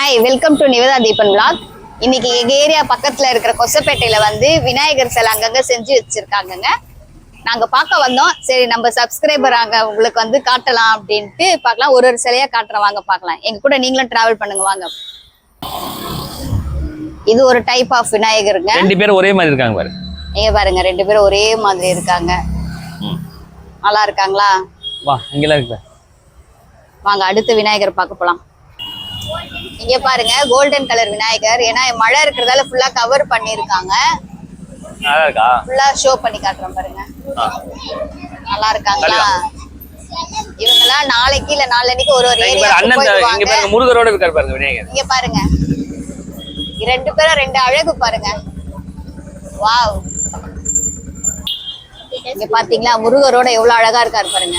Hi, welcome to Nivetha Deepan vlog. இன்னைக்கு எங்க area பக்கத்துல இருக்கிற கொசப்பேட்டையில வந்து விநாயகர் சிலை அங்கங்க செஞ்சு வச்சிருக்காங்கங்க. நாங்க பார்க்க வந்தோம். சரி, நம்ம சப்ஸ்கிரைபர் அங்க உங்களுக்கு வந்து காட்டலாம் அப்படின்ட்டு பார்க்கலாம். ஒரு ஒரு சிலையா காட்டுற வாங்க பார்க்கலாம். எங்க கூட நீங்களும் டிராவல் பண்ணுங்க வாங்க. இது ஒரு டைப் ஆஃப் விநாயகருங்க. ரெண்டு பேரும் ஒரே மாதிரி இருக்காங்க பாரு. இங்க பாருங்க, ரெண்டு பேரும் ஒரே மாதிரி இருக்காங்க. நல்லா இருக்காங்களா? வா, இங்கலாம் இருக்கு. வாங்க அடுத்த விநாயகர் பார்க்க போலாம். இங்க பாருங்க, கோல்டன் கலர் விநாயகர். ஏன்னா மழை இருக்கிறதால ஃபுல்லா கவர் பண்ணிருக்காங்க. நல்லா இருக்கா? ஃபுல்லா ஷோ பண்ணி காட்டுறோம் பாருங்க. நல்லா இருக்காங்களா? இவங்கலாம் நாளைக்கு இல்ல நாளன்னைக்கு ஒரு ஒரு ஏரியா போயிடுவாங்க. இங்க பாருங்க, முருகரோட இருக்காரு பாருங்க விநாயகர். இங்க பாருங்க, ரெண்டு பேரும் ரெண்டு அழகு பாருங்க. வாவ், இங்க பாத்தீங்களா முருகரோட எவ்வளவு அழகா இருக்காரு பாருங்க.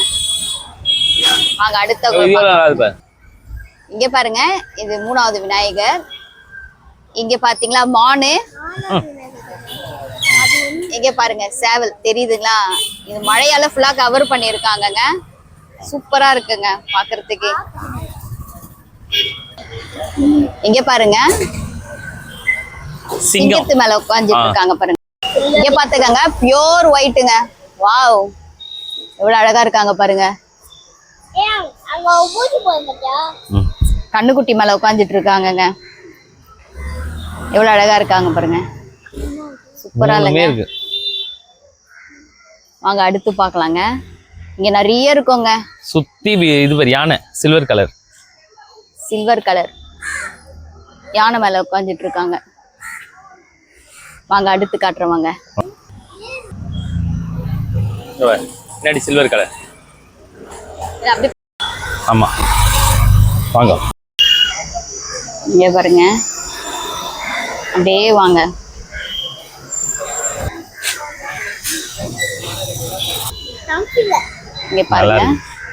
வாங்க அடுத்த. இங்க பாருங்க, இது மூணாவது விநாயகர். இங்க பாத்தீங்களா மானு. இங்க பாருங்க சேவல் தெரியுதுங்களா? இது மழையால ஃபுல்லா கவர் பண்ணிருக்காங்கங்க. சூப்பரா இருக்குங்க பாக்குறதுக்கு. இங்க பாருங்க, சிங்கத்து மேல உட்காந்துட்டு இருக்காங்க பாருங்க. இங்க பாத்துக்கங்க, பியோர் ஒயிட்டுங்க. வாவ், எவ்வளவு அழகா இருக்காங்க பாருங்க. கண்ணுக்குட்டி மேல உட்காந்துட்டு இருக்காங்கங்க. எவ்வளவு அழகா இருக்காங்க பாருங்க. சூப்பரா இல்லைங்க? வாங்க அடுத்து பாக்கலாங்க. இங்க நிறைய இருக்குங்க. சுத்தி இது பாரு, யானை சில்வர் கலர். சில்வர் கலர் யானை மேல உட்காந்துட்டு இருக்காங்க. வாங்க அடுத்து காட்டுறவாங்க. பின்னாடி சில்வர் கலர். அப்படி ஆமா, வாங்க. இங்க பாருங்க, அப்படியே வாங்க. இங்க பாருங்க,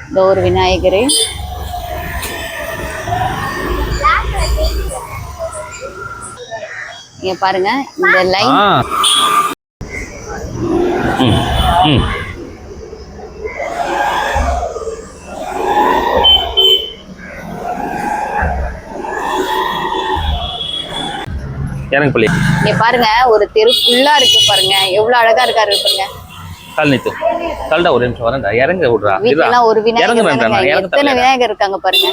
இந்த ஒரு விநாயகர். இங்க பாருங்க இந்த லைன். இங்க பாருங்க, ஒரு தெரு ஃபுல்லா இருக்கு பாருங்க. எவ்வளவு அழகா இருக்காரு பாருங்க. தள்ளிட்டு தள்ளுடா, ஒரு நிமிஷம் வரேன்டா. இறங்க விடுறா. வீட்டுலாம் ஒரு விநாயகர். எத்தனை விநாயகர் இருக்காங்க பாருங்க.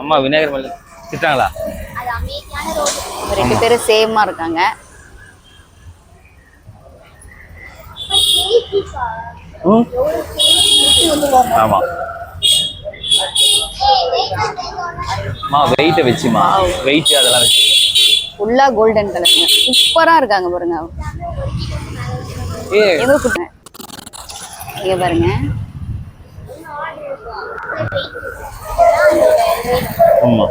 அம்மா விநாயகர் மேல திட்டாங்களா? ரெண்டு பேரும் சேமா இருக்காங்க. ஆமா மா, வெயிட்ட வெச்சுமா, வெயிட் அதெல்லாம் வெச்சு ஃபுல்லா கோல்டன் கலர்ங்க. சூப்பரா இருக்காங்க பாருங்க. இங்க பாருங்க, ஆமா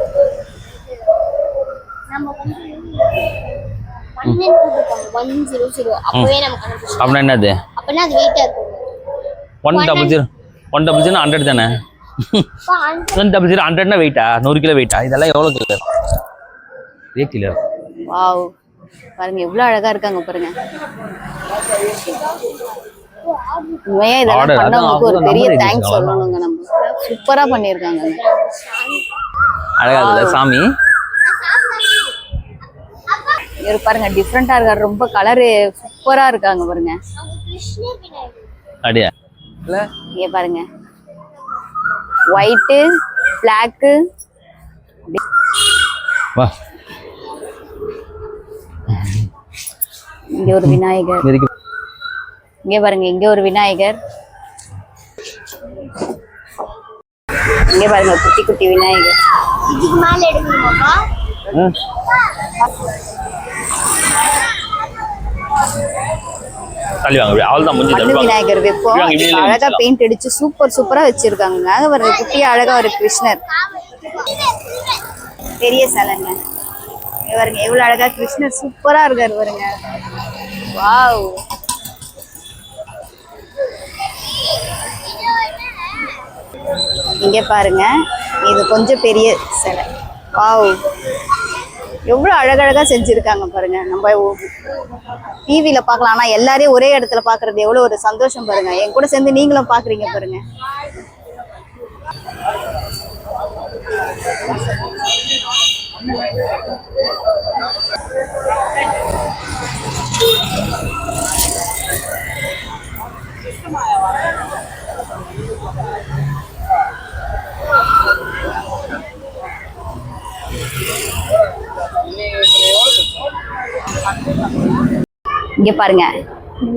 அப்படின்னா என்னது? 100 100 தானே? 100 100 வெயிட்டா? 100 கிலோ வெயிட்டா? இதெல்லாம் எவ்வளவு கிலோ? 8 கிலோ. வாவ், பாருங்க எவ்வளவு அழகா இருக்காங்க பாருங்க. உண்மையா இதெல்லாம் பண்ணவங்களுக்கு ஒரு பெரிய தேங்க்ஸ் சொல்லணுங்க. நம்ம சூப்பரா பண்ணிருக்காங்க. அழகா இல்ல சாமி? இவரு பாருங்க டிஃப்ரெண்டா இருக்காரு. ரொம்ப கலரு சூப்பரா இருக்காங்க பாருங்க. அப்படியா? இங்க பாருங்க, ஒயிட் பிளாக். வா, இங்க ஒரு விநாயகர். இங்க பாருங்க, இங்க ஒரு விநாயகர். இங்க பாருங்க, குட்டி குட்டி விநாயகர். விநாயகர் வைப்போம். அழகா பெயிண்ட் அடிச்சு சூப்பரா வச்சிருக்காங்க. ஒரு குட்டியா அழகா ஒரு கிருஷ்ணர். பெரிய சிலைங்க. பாருங்க எவ்வளவு அழகா கிருஷ்ணர் சூப்பரா இருக்காரு பாருங்க. வாவ், இங்க பாருங்க, இது கொஞ்சம் பெரிய சிலை. வாவ், எவ்வளவு அழகழகா செஞ்சிருக்காங்க பாருங்க. நம்ம டிவில பார்க்கலாம், ஆனா எல்லாரையும் ஒரே இடத்துல பாக்குறது எவ்வளவு ஒரு சந்தோஷம் பாருங்க. என் கூட சேர்ந்து நீங்களும் பாக்குறீங்க பாருங்க. இங்க பாருங்க,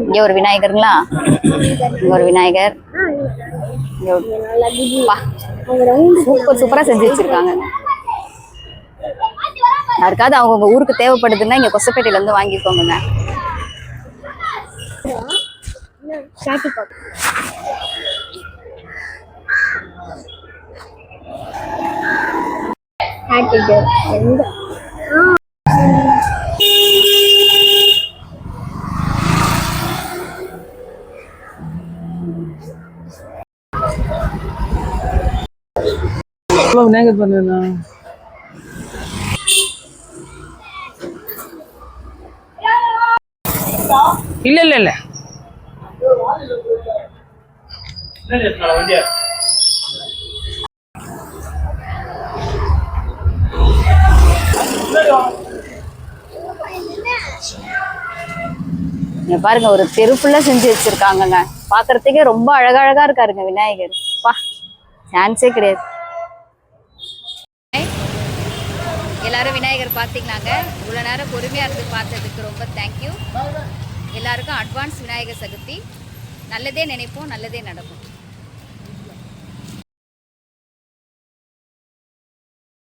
இங்க ஒரு விநாயகருங்களா, இங்க ஒரு விநாயகர், சூப்பர் சூப்பரா செஞ்சு வச்சிருக்காங்க. யாருக்காவது அவங்க ஊருக்கு தேவைப்படுதுன்னா இங்க கொசப்பேட்டையில இருந்து வாங்கிக்கோங்க. விநாயகர் பண்ணுறா இல்ல இல்ல இல்ல இங்க பாருங்க, ஒரு தெரு ஃபுல்லா செஞ்சு வச்சிருக்காங்கங்க. பாக்குறதுக்கே ரொம்ப அழகழகா இருக்காருங்க விநாயகர். பா, சான்ஸே கிடையாது. எல்லாரும் விநாயகர் பார்த்தீங்களாங்க. இவ்வளோ நேரம் பொறுமையா இருந்து பார்த்ததுக்கு ரொம்ப தேங்க்யூ. எல்லாருக்கும் அட்வான்ஸ் விநாயகர் சதுர்த்தி. நல்லதே நினைப்போம், நல்லதே நடக்கும்.